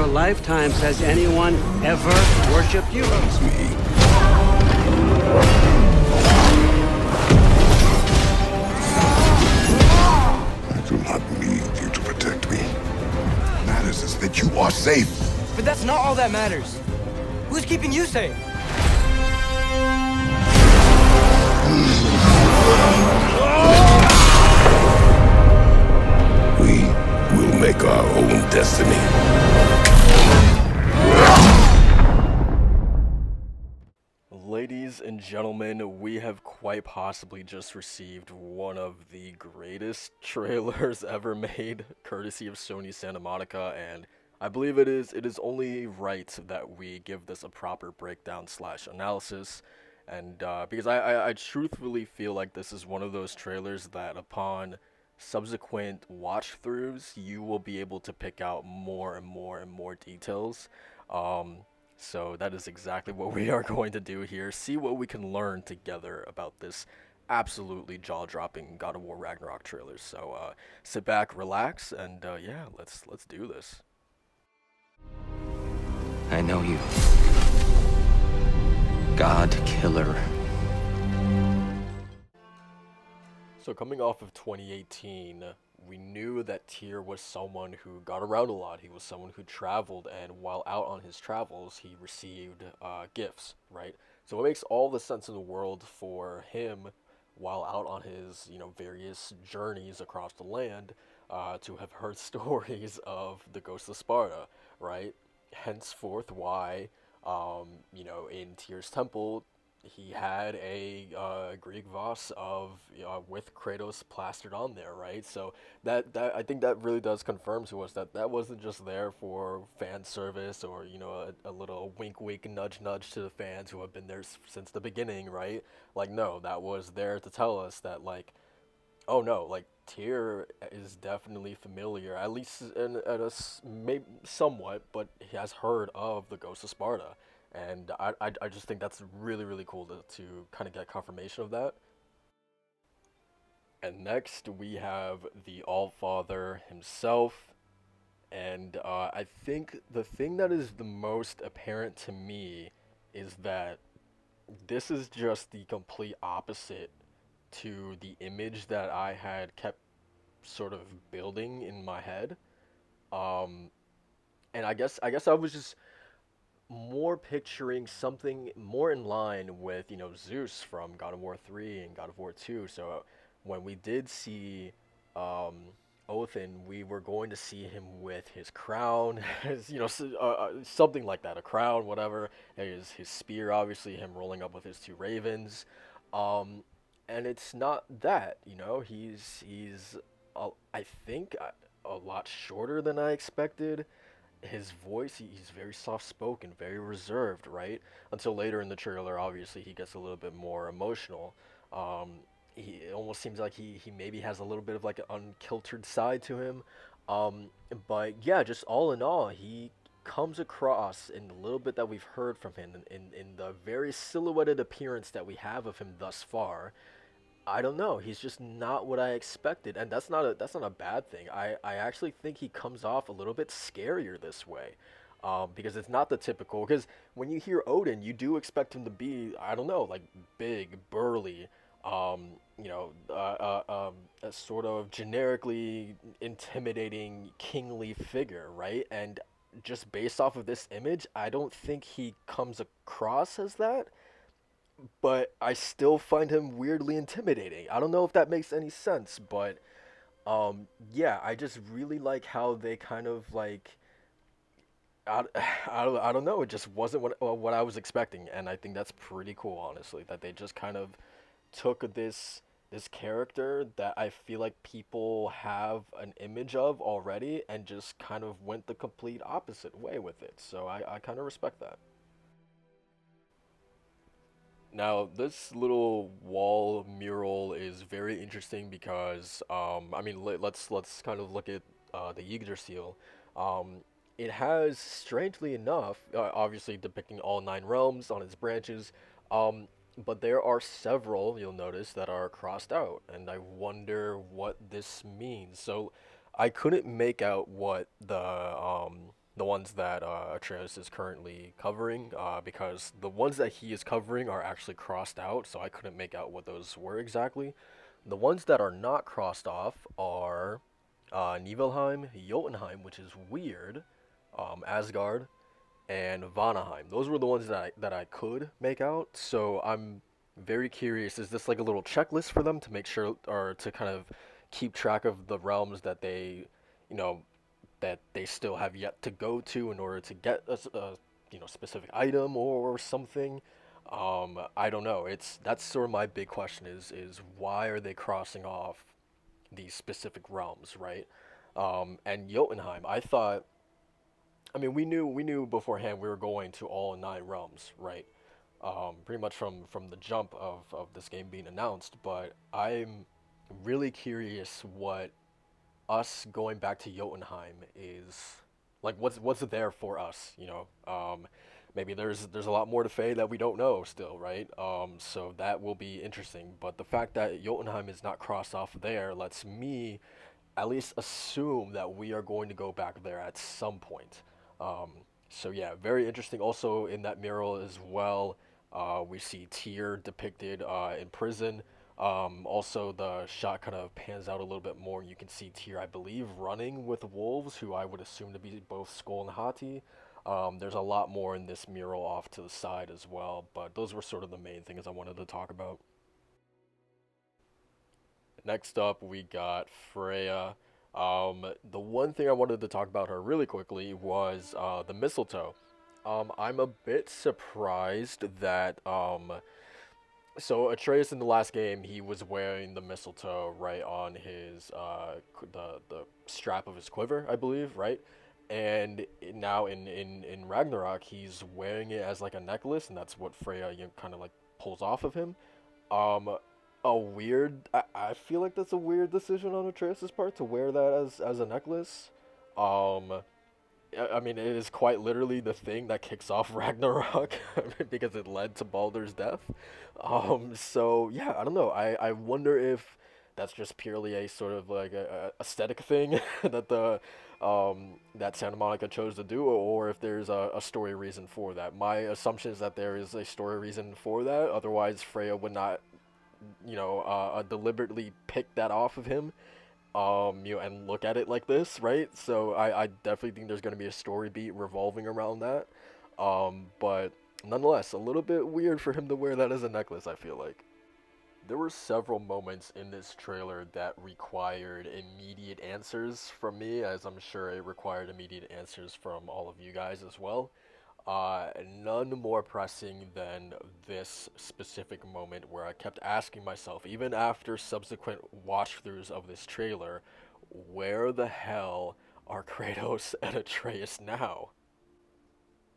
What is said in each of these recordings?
your lifetimes has anyone ever worshipped you? Loves me. I do not need you to protect me. What matters is that you are safe. But that's not all that matters. Who's keeping you safe? We will make our own destiny. Ladies and gentlemen, we have quite possibly just received one of the greatest trailers ever made, courtesy of Sony Santa Monica, and I believe it is only right that we give this a proper breakdown slash analysis, and because I truthfully feel like this is one of those trailers that upon subsequent watch-throughs, you will be able to pick out more and more and more details. So that is exactly what we are going to do here. See what we can learn together about this absolutely jaw-dropping God of War Ragnarok trailer. So sit back, relax, and yeah, let's do this. I know you. God Killer. So coming off of 2018, we knew that Tyr was someone who got around a lot. He was someone who traveled, and while out on his travels, he received gifts, right? So it makes all the sense in the world for him, while out on his, various journeys across the land, to have heard stories of the Ghost of Sparta, right? Henceforth, why, in Tyr's temple, he had a Greek vase of with Kratos plastered on there, right? So that I think that really does confirm to us that that wasn't just there for fan service or a little wink wink nudge nudge to the fans who have been there since the beginning, right? Like no, that was there to tell us that like, oh no, like Tyr is definitely familiar, at least maybe somewhat, but he has heard of the Ghost of Sparta. And I just think that's really, really cool to kind of get confirmation of that. And next we have the Allfather himself. And I think the thing that is the most apparent to me is that this is just the complete opposite to the image that I had kept sort of building in my head. And I guess I was just more picturing something more in line with Zeus from God of War 3 and God of War 2. So when we did see um, Othin, we were going to see him with his crown, something like that, a crown, whatever. His spear, obviously, him rolling up with his two ravens, and it's not that. He's I think a lot shorter than I expected. His voice, he's very soft spoken, very reserved, right? Until later in the trailer, obviously, he gets a little bit more emotional. It almost seems like he maybe has a little bit of like an unkiltered side to him. But yeah, just all in all, he comes across in the little bit that we've heard from him, in the very silhouetted appearance that we have of him thus far. I don't know. He's just not what I expected, and that's not a bad thing. I actually think he comes off a little bit scarier this way, because it's not the typical. Because when you hear Odin, you do expect him to be, I don't know, like big, burly, a sort of generically intimidating, kingly figure, right? And just based off of this image, I don't think he comes across as that, but I still find him weirdly intimidating. I don't know if that makes any sense, but yeah, I just really like how they kind of like I, I don't know, it just wasn't what I was expecting, and I think that's pretty cool, honestly, that they just kind of took this character that I feel like people have an image of already and just kind of went the complete opposite way with it. So I kind of respect that. Now, this little wall mural is very interesting because, I mean, let's kind of look at the Yggdrasil. It has, strangely enough, obviously depicting all nine realms on its branches, but there are several, you'll notice, that are crossed out, and I wonder what this means. So, I couldn't make out what the ones that Atreus is currently covering, because the ones that he is covering are actually crossed out, so I couldn't make out what those were exactly. The ones that are not crossed off are Nibelheim, Jotunheim, which is weird, Asgard, and Vanaheim. Those were the ones that I could make out. So I'm very curious. Is this like a little checklist for them to make sure, or to kind of keep track of the realms that they, you know, that they still have yet to go to in order to get a specific item or something? I don't know. That's sort of my big question is why are they crossing off these specific realms, right? And Jotunheim, I thought, I mean, we knew beforehand we were going to all 9 realms, right? Pretty much from the jump of this game being announced. But I'm really curious what us going back to Jotunheim is like. What's there for us? Maybe there's a lot more to Faye that we don't know still, right? So that will be interesting. But the fact that Jotunheim is not crossed off there lets me at least assume that we are going to go back there at some point. Um, so yeah, very interesting. Also in that mural as well, we see Tyr depicted in prison. Also, the shot kind of pans out a little bit more. You can see Tyr, I believe, running with wolves, who I would assume to be both Skull and Hati. There's a lot more in this mural off to the side as well, but those were sort of the main things I wanted to talk about. Next up, we got Freya. The one thing I wanted to talk about her really quickly was the mistletoe. I'm a bit surprised that so Atreus in the last game he was wearing the mistletoe right on his the strap of his quiver, I believe, right? And now in Ragnarok he's wearing it as like a necklace, and that's what Freya kind of like pulls off of him. Um, a weird. I feel like that's a weird decision on Atreus's part to wear that as a necklace. Um, I mean, it is quite literally the thing that kicks off Ragnarok because it led to Baldur's death. So yeah, I don't know. I wonder if that's just purely a sort of like a aesthetic thing that the that Santa Monica chose to do, or if there's a story reason for that. My assumption is that there is a story reason for that. Otherwise, Freya would not, deliberately pick that off of him, and look at it like this, right? So I definitely think there's going to be a story beat revolving around that. But nonetheless, a little bit weird for him to wear that as a necklace, I feel like. There were several moments in this trailer that required immediate answers from me, as I'm sure it required immediate answers from all of you guys as well. None more pressing than this specific moment where I kept asking myself, even after subsequent watch-throughs of this trailer, where the hell are Kratos and Atreus now?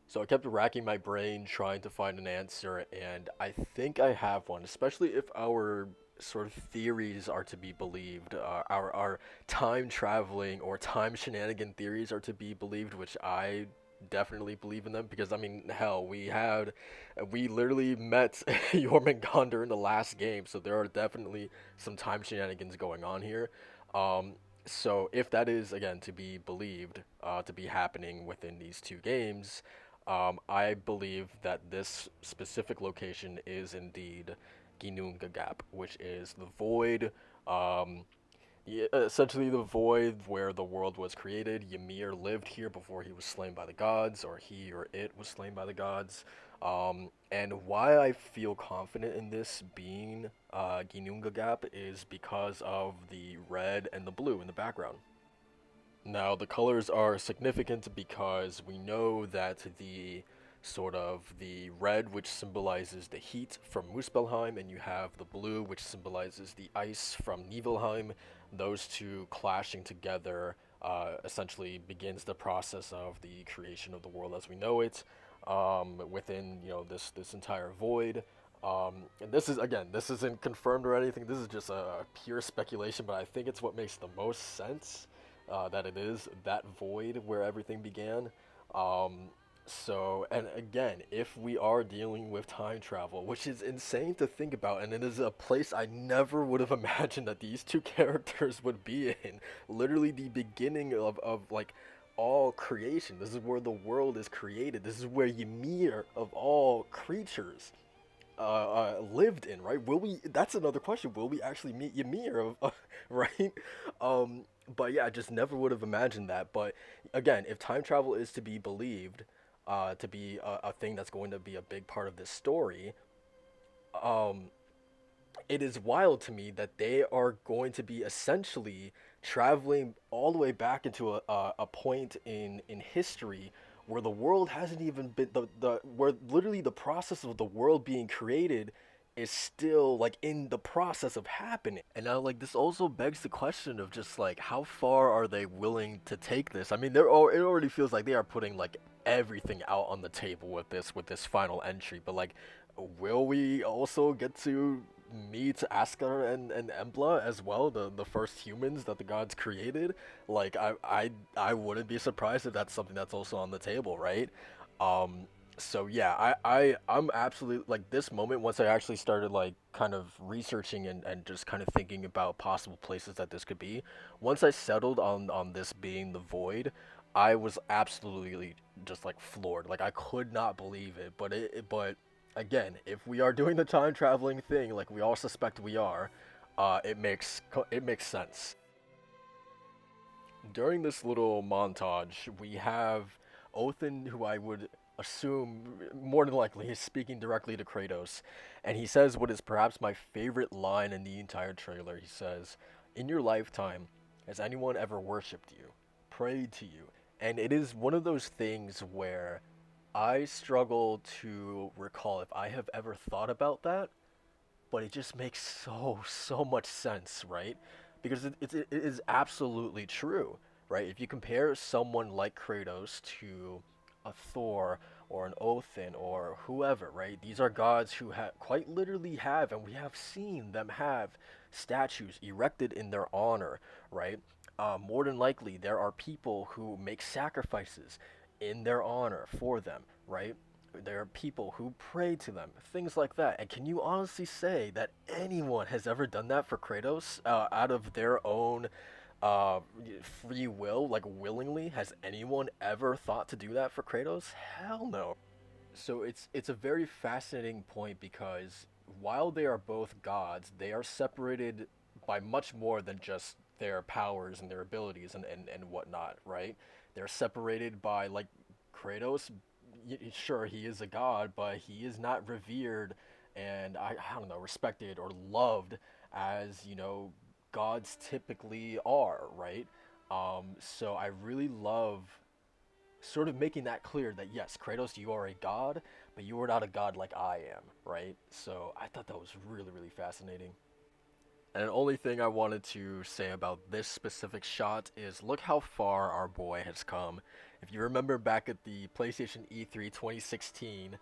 So I kept racking my brain trying to find an answer, and I think I have one, especially if our sort of theories are to be believed, our time traveling or time shenanigan theories are to be believed, which I definitely believe in them, because I mean, hell, we literally met Jormungandr in the last game, so there are definitely some time shenanigans going on here. So if that is again to be believed, to be happening within these 2 games, I believe that this specific location is indeed Ginnunga Gap, which is the void. Yeah, essentially the void where the world was created. Ymir lived here before he was slain by the gods, or he or it was slain by the gods. And why I feel confident in this being Ginnunga Gap is because of the red and the blue in the background. Now, the colors are significant because we know that the red, which symbolizes the heat from Muspelheim, and you have the blue, which symbolizes the ice from Nibelheim. Those two clashing together essentially begins the process of the creation of the world as we know it, within this entire void. And this isn't confirmed or anything. This is just a pure speculation, but I think it's what makes the most sense, that it is that void where everything began. And again, if we are dealing with time travel, which is insane to think about, and it is a place I never would have imagined that these 2 characters would be in, literally the beginning of like all creation. This is where the world is created. This is where Ymir of all creatures lived in, right? Will we? That's another question. Will we actually meet Ymir of, right? But yeah, I just never would have imagined that. But again, if time travel is to be believed, to be a thing that's going to be a big part of this story, um, it is wild to me that they are going to be essentially traveling all the way back into a point in history where the world hasn't even been the where literally the process of the world being created is still like in the process of happening. And now like this also begs the question of just like how far are they willing to take this? I mean, it already feels like they are putting like everything out on the table with this final entry, but like will we also get to meet Askar and Embla as well, the first humans that the gods created? Like I wouldn't be surprised if that's something that's also on the table, right? So yeah, I'm absolutely like this moment once I actually started like kind of researching and just kind of thinking about possible places that this could be. Once I settled on this being the void, I was absolutely just like floored. Like I could not believe it. But again, if we are doing the time traveling thing, like we all suspect we are, it makes sense. During this little montage, we have Othin, who I would assume more than likely is speaking directly to Kratos, and he says what is perhaps my favorite line in the entire trailer. He says, "In your lifetime, has anyone ever worshipped you, prayed to you?" And it is one of those things where I struggle to recall if I have ever thought about that, but it just makes so much sense, right? Because it is absolutely true, right? If you compare someone like Kratos to a Thor or an Othin or whoever, right? These are gods who quite literally have, and we have seen them have statues erected in their honor, right? More than likely, there are people who make sacrifices in their honor for them, right? There are people who pray to them, things like that. And can you honestly say that anyone has ever done that for Kratos out of their own uh, free will, like willingly? Has anyone ever thought to do that for Kratos? Hell no. So it's a very fascinating point because while they are both gods, they are separated by much more than just their powers and their abilities and whatnot, right? They're separated by like Kratos. Sure, he is a god, but he is not revered and I don't know, respected or loved as gods typically are, right? So I really love sort of making that clear that yes, Kratos, you are a god, but you are not a god like I am, right? So I thought that was really fascinating. And the only thing I wanted to say about this specific shot is look how far our boy has come. If you remember back at the PlayStation E3 2016,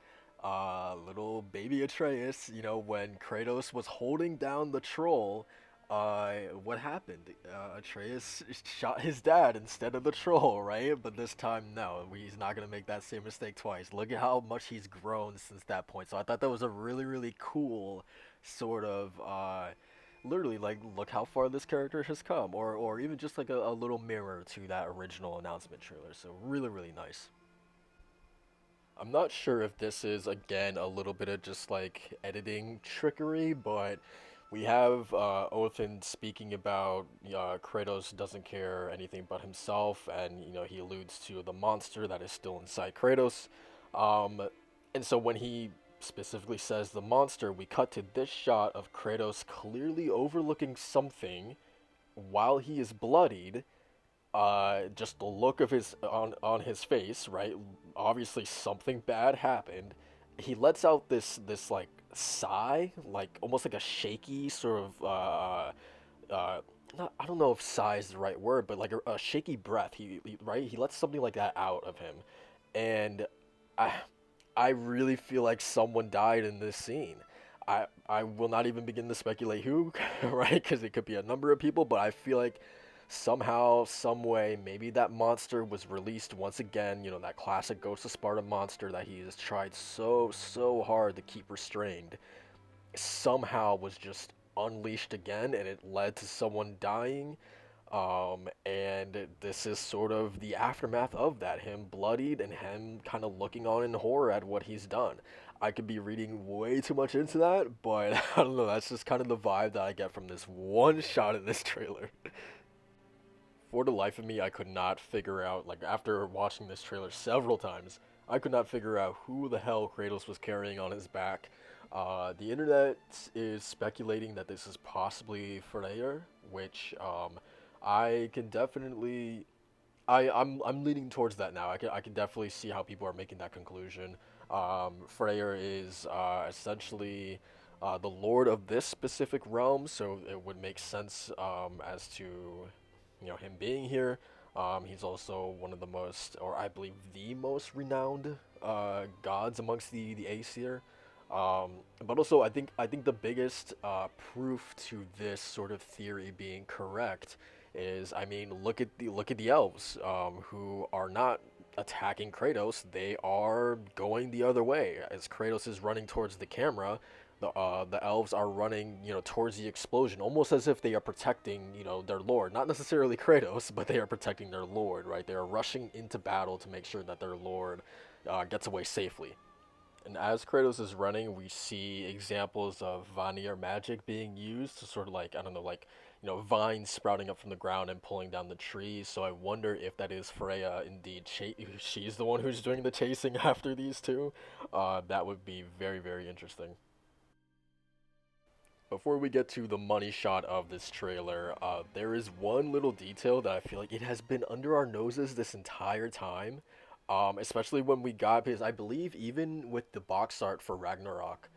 little baby Atreus, when Kratos was holding down the troll, what happened? Atreus shot his dad instead of the troll, right? But this time, no, he's not gonna make that same mistake twice. Look at how much he's grown since that point. So I thought that was a really cool sort of, literally, like, look how far this character has come, or even just like a little mirror to that original announcement trailer. So really nice. I'm not sure if this is again a little bit of just like editing trickery, but we have Othin speaking about Kratos doesn't care anything but himself, and he alludes to the monster that is still inside Kratos. Um, and so when he specifically says the monster, we cut to this shot of Kratos clearly overlooking something while he is bloodied, just the look of his on his face, right? Obviously something bad happened. He lets out this like sigh, like almost like a shaky sort of not, I don't know if sigh is the right word, but like a shaky breath. Right? He lets something like that out of him, and I I really feel like someone died in this scene. I will not even begin to speculate who, right? Because it could be a number of people, but I feel like somehow, some way, maybe that monster was released once again. That classic Ghost of Sparta monster that he has tried so hard to keep restrained, somehow was just unleashed again, and it led to someone dying. And this is sort of the aftermath of that, him bloodied and him kind of looking on in horror at what he's done. I could be reading way too much into that, but I don't know, that's just kind of the vibe that I get from this one shot in this trailer. For the life of me, I could not figure out, like, after watching this trailer several times, I could not figure out who the hell Kratos was carrying on his back. The internet is speculating that this is possibly Freyr, which I can definitely, I'm leaning towards that now. I can definitely see how people are making that conclusion. Freyr is essentially the lord of this specific realm, so it would make sense as to him being here. He's also one of the most, or I believe the most renowned gods amongst the Aesir. But also, I think the biggest proof to this sort of theory being correct is, I mean, look at the elves, who are not attacking Kratos. They are going the other way. As Kratos is running towards the camera, the elves are running, towards the explosion, almost as if they are protecting, their lord. Not necessarily Kratos, but they are protecting their lord, right? They are rushing into battle to make sure that their lord gets away safely. And as Kratos is running, we see examples of Vanir magic being used to sort of, like, I don't know, like, vines sprouting up from the ground and pulling down the trees. So I wonder if that is Freya indeed. She's the one who's doing the chasing after these two. That would be very, very interesting. Before we get to the money shot of this trailer, there is one little detail that I feel like it has been under our noses this entire time. Especially when we got, because I believe even with the box art for Ragnarok,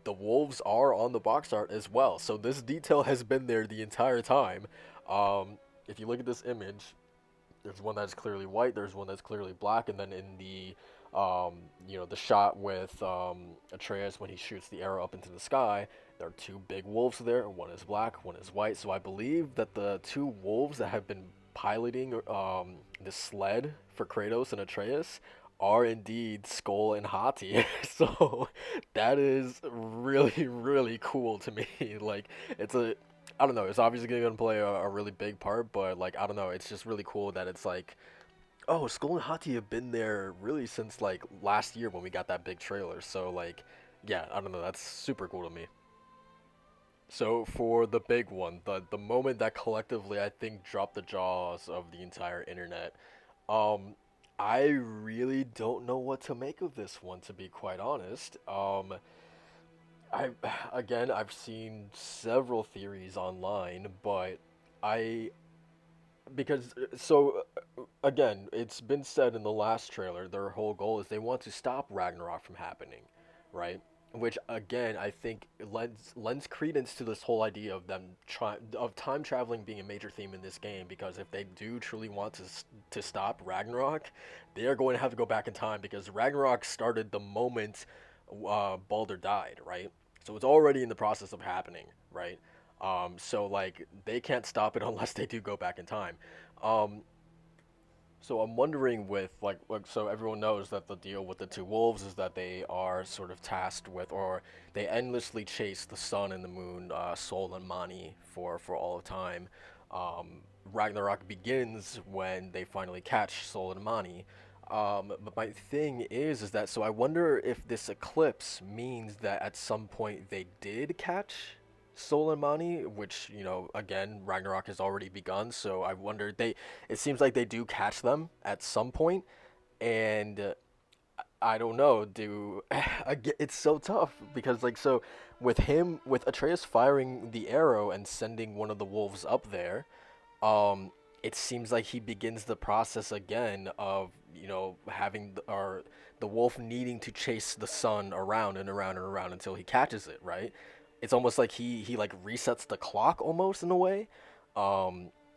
the wolves are on the box art as well. So this detail has been there the entire time. If you look at this image, there's one that's clearly white, there's one that's clearly black, and then in the shot with Atreus when he shoots the arrow up into the sky, there are two big wolves there. One is black, one is white. So I believe that the two wolves that have been piloting the sled for Kratos and Atreus are indeed Skull and Hati. So that is really, really cool to me. Like, I don't know, it's obviously going to play a really big part, but, like, I don't know, it's just really cool that it's like, oh, Skull and Hati have been there really since, like, last year when we got that big trailer. So, like, yeah, I don't know, that's super cool to me. So for the big one, the moment that collectively I think dropped the jaws of the entire internet, um, I really don't know what to make of this one, to be quite honest. I again, I've seen several theories online, but I because again, it's been said in the last trailer, their whole goal is they want to stop Ragnarok from happening, right? Which again, I think lends credence to this whole idea of time traveling being a major theme in this game. Because if they do truly want to stop Ragnarok, they are going to have to go back in time, because Ragnarok started the moment Baldur died, right? So it's already in the process of happening, right? So, like, they can't stop it unless they do go back in time. Um, so I'm wondering with, so everyone knows that the deal with the two wolves is that they are sort of tasked with, or they endlessly chase the sun and the moon, Sol and Mani, for all of time. Ragnarok begins when they finally catch Sol and Mani. But my thing is that, so I wonder if this eclipse means that at some point they did catch Soleimani, which, again, Ragnarok has already begun, so I wonder, it seems like they do catch them at some point, and I don't know, it's so tough, because, like, so, with Atreus firing the arrow and sending one of the wolves up there, it seems like he begins the process again of, having, or the wolf needing to chase the sun around and around and around until he catches it, right? It's almost like he like resets the clock almost in a way.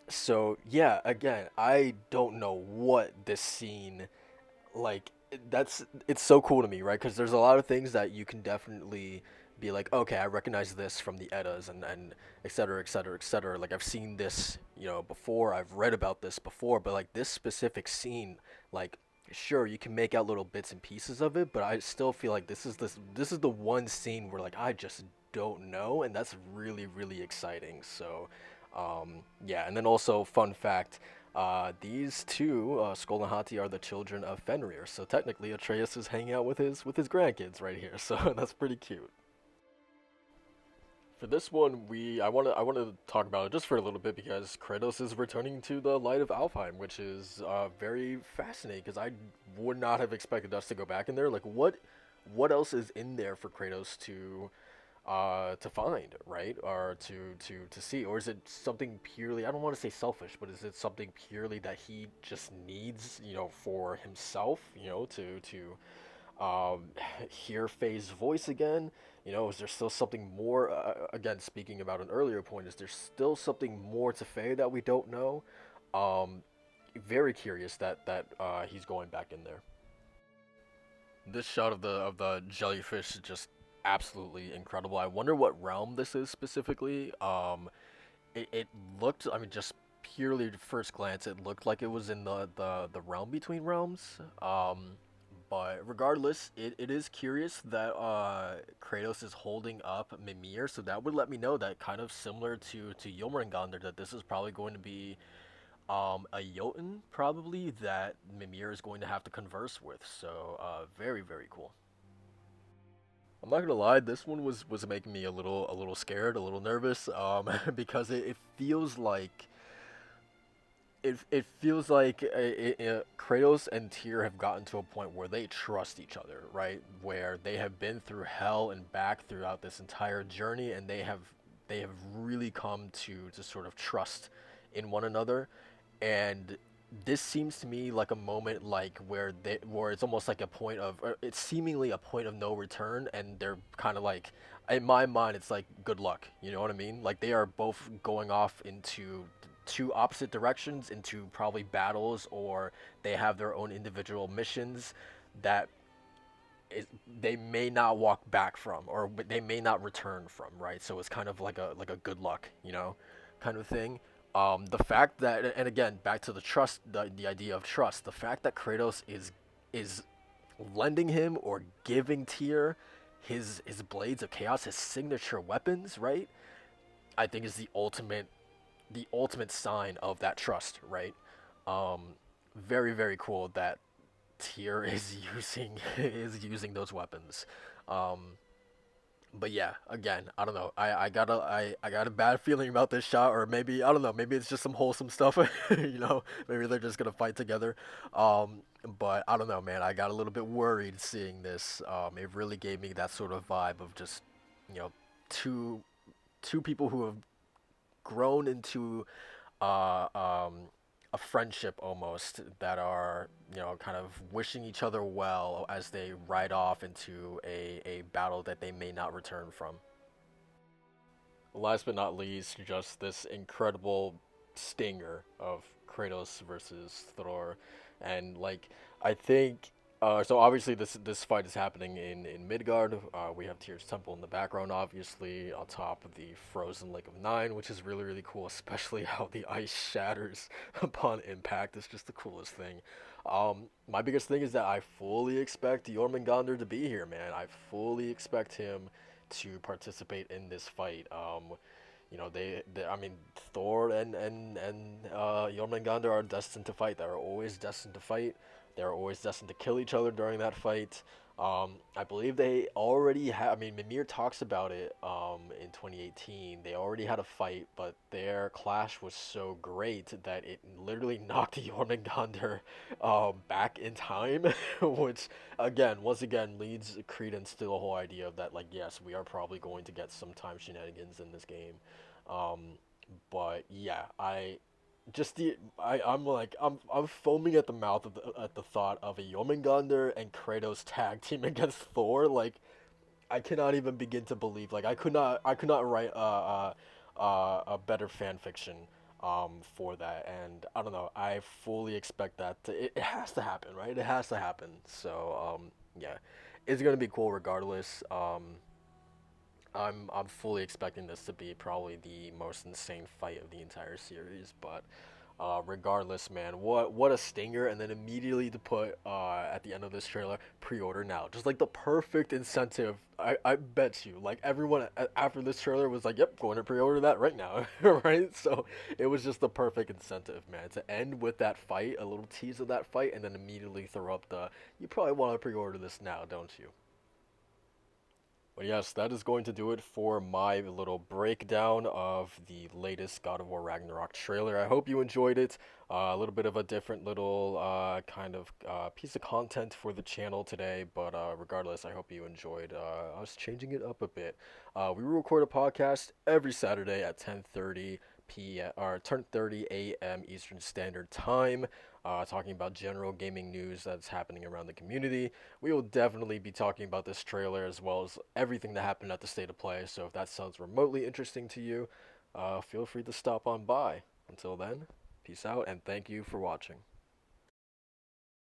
So yeah, again, I don't know what this scene, like, it's so cool to me, right? Because there's a lot of things that you can definitely be like, okay, I recognize this from the Eddas and et cetera, et cetera, et cetera. Like, I've seen this, before, I've read about this before, but, like, this specific scene, like, sure, you can make out little bits and pieces of it, but I still feel like this is the one scene where, like, I just don't know, and that's really, really exciting. So Yeah, and then also fun fact, these two, Skull and Hati, are the children of Fenrir. So technically, Atreus is hanging out with his grandkids right here. So that's pretty cute. For this one, I want to talk about it just for a little bit because Kratos is returning to the light of Alfheim, which is very fascinating because I would not have expected us to go back in there. Like, what else is in there for Kratos to find, right? Or to see, or is it something purely, I don't want to say selfish, but is it something purely that he just needs, for himself, to hear Faye's voice again? Is there still something more? Again, speaking about an earlier point, is there still something more to Faye that we don't know? Um, Very curious that he's going back in there. This shot of the jellyfish is just absolutely incredible. I wonder what realm this is specifically. It looked, I mean, just purely at first glance, it looked like it was in the realm between realms. But regardless, it is curious that Kratos is holding up Mimir, so that would let me know that, kind of similar to Jormungandr, that this is probably going to be a Jotun, probably, that Mimir is going to have to converse with. So very, very cool. I'm not gonna lie, this one was making me a little scared, a little nervous, because it feels like Kratos and Tyr have gotten to a point where they trust each other, right? Where they have been through hell and back throughout this entire journey, and they have really come to sort of trust in one another. And this seems to me like a moment, like where it's almost like a point of, or it's seemingly a point of no return, and they're kind of like, in my mind, it's like good luck. You know what I mean? Like they are both going off into two opposite directions, into probably battles, or they have their own individual missions that they may not walk back from, or they may not return from, right? So it's kind of like a good luck, kind of thing. The fact that, and again, back to the trust, the idea of trust, the fact that Kratos is lending him or giving Tyr his blades of chaos, his signature weapons, right? I think is the ultimate sign of that trust, right? Very, very cool that Tyr is using those weapons. Um, but yeah, again, I don't know. I got a bad feeling about this shot, or maybe I don't know. Maybe it's just some wholesome stuff. Maybe they're just gonna fight together. But I don't know, man. I got a little bit worried seeing this. It really gave me that sort of vibe of just, you know, two two people who have grown into uh, um, a friendship almost, that are, kind of wishing each other well as they ride off into a battle that they may not return from. Last but not least, just this incredible stinger of Kratos versus Thor, and like, I think. So obviously this fight is happening in Midgard. We have Tyr's temple in the background, obviously, on top of the frozen Lake of Nine, which is really, really cool. Especially how the ice shatters upon impact. It's just the coolest thing. My biggest thing is that I fully expect Jormungandr to be here, man. I fully expect him to participate in this fight. I mean, Thor and Jormungandr are destined to fight. They're always destined to fight. They're always destined to kill each other during that fight. I believe they already have. I mean, Mimir talks about it in 2018. They already had a fight, but their clash was so great that it literally knocked Jormungandr back in time, which once again, leads credence to the whole idea of that. Like, yes, we are probably going to get some time shenanigans in this game. Um, but yeah, I'm foaming at the mouth at the thought of a Jormungandr and Kratos tag team against Thor. Like, I cannot even begin to believe. Like, I could not write a better fan fiction for that. And I don't know. I fully expect that it has to happen, right? It has to happen. So yeah, it's gonna be cool regardless. I'm fully expecting this to be probably the most insane fight of the entire series, but Regardless, man, what a stinger! And then immediately to put at the end of this trailer, pre-order now, just like the perfect incentive. I bet you, like everyone after this trailer was like, "Yep, going to pre-order that right now," right? So it was just the perfect incentive, man, to end with that fight, a little tease of that fight, and then immediately throw up the, "You probably want to pre-order this now, don't you?" But yes, that is going to do it for my little breakdown of the latest God of War Ragnarok trailer. I hope you enjoyed it. A little bit of a different little kind of piece of content for the channel today, but regardless, I hope you enjoyed us changing it up a bit. We record a podcast every Saturday at 10:30 p.m. or 10:30 a.m. Eastern Standard Time, talking about general gaming news that's happening around the community. We will definitely be talking about this trailer as well as everything that happened at the State of Play, so if that sounds remotely interesting to you, feel free to stop on by. Until then, peace out and thank you for watching.